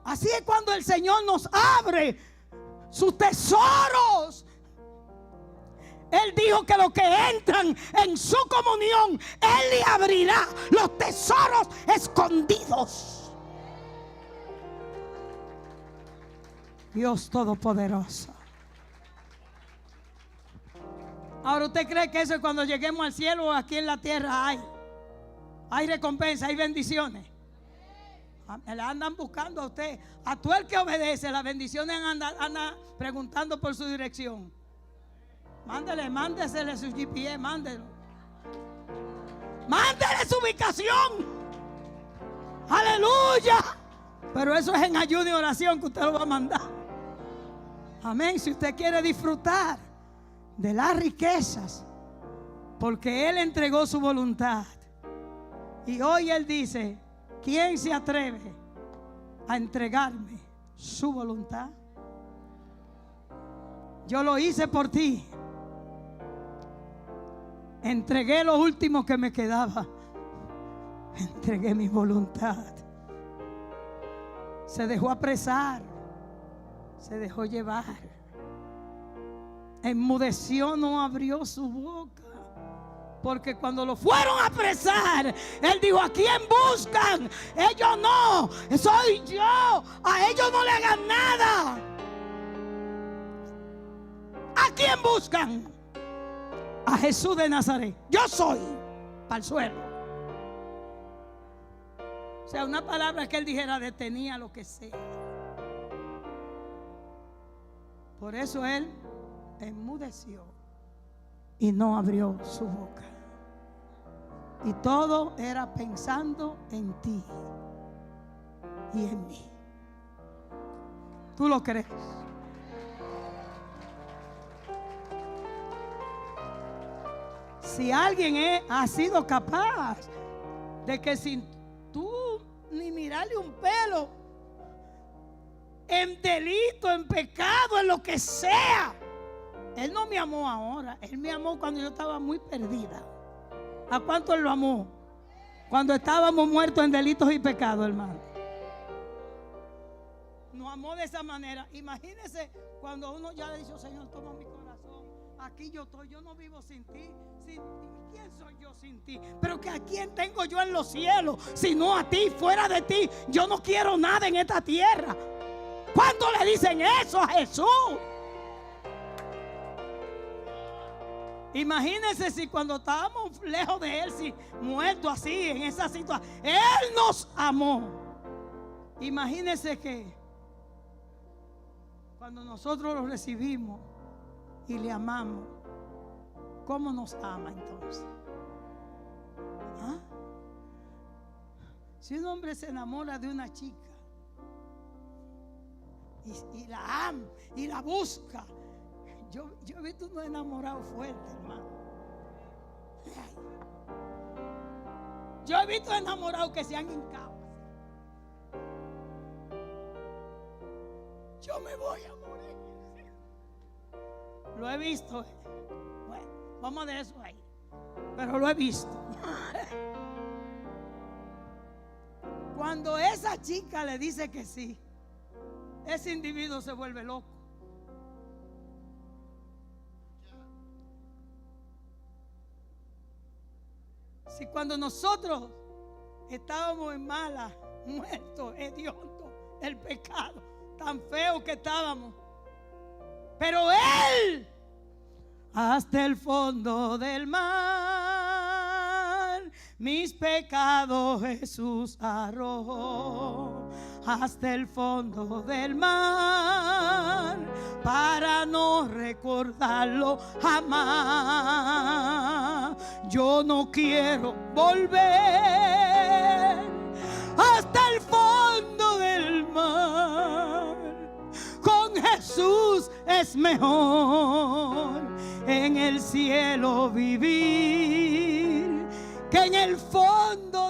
Así es cuando el Señor nos abre sus tesoros. Él dijo que los que entran en su comunión, Él le abrirá los tesoros escondidos. Dios Todopoderoso. Ahora, ¿usted cree que eso es cuando lleguemos al cielo o aquí en la tierra hay recompensa, hay bendiciones? La andan buscando a usted. A tú el que obedece, las bendiciones anda preguntando por su dirección. Mándesele su GPS, mándele su ubicación. Aleluya. Pero eso es en ayuno y oración que usted lo va a mandar. Amén. Si usted quiere disfrutar de las riquezas, porque Él entregó su voluntad. Y hoy Él dice: ¿quién se atreve a entregarme su voluntad? Yo lo hice por ti. Entregué lo último que me quedaba. Entregué mi voluntad. Se dejó apresar. Se dejó llevar. Enmudeció, no abrió su boca, Porque cuando lo fueron a apresar, él dijo: ¿a quién buscan? Ellos no, soy yo. A ellos no le hagan nada. ¿A quién buscan? A Jesús de Nazaret. Yo soy. Para el suelo. O sea, una palabra que él dijera detenía lo que sea. Por eso él enmudeció y no abrió su boca. Y todo era pensando en ti y en mí. ¿Tú lo crees? Si alguien ha sido capaz de que sin tú ni mirarle un pelo, en delito, en pecado, en lo que sea, él no me amó ahora, él me amó cuando yo estaba muy perdida. ¿A cuánto él lo amó? Cuando estábamos muertos en delitos y pecados, hermano. Nos amó de esa manera. Imagínese cuando uno ya le dice: Señor, toma mi corazón, aquí yo estoy, yo no vivo sin ti. ¿Quién soy yo sin ti? Pero que a quién tengo yo en los cielos, sino a ti. Fuera de ti yo no quiero nada en esta tierra. ¿Cuándo le dicen eso a Jesús? Imagínense si cuando estábamos lejos de Él, si muertos así, en esa situación, Él nos amó. Imagínense que cuando nosotros lo recibimos y le amamos, ¿cómo nos ama entonces? ¿Ah? Si un hombre se enamora de una chica y la ama y la busca, yo he visto unos enamorados fuertes, hermano. Yo he visto enamorados que se han hincado. Yo me voy a morir. Lo he visto. Bueno, vamos de eso ahí. Pero lo he visto. Cuando esa chica le dice que sí, ese individuo se vuelve loco. Si cuando nosotros estábamos en mala, muertos, hediondos, el pecado, tan feo que estábamos, pero Él hasta el fondo del mar mis pecados Jesús arrojó, hasta el fondo del mar para no recordarlo jamás. Yo no quiero volver hasta el fondo del mar. Con Jesús es mejor en el cielo vivir que en el fondo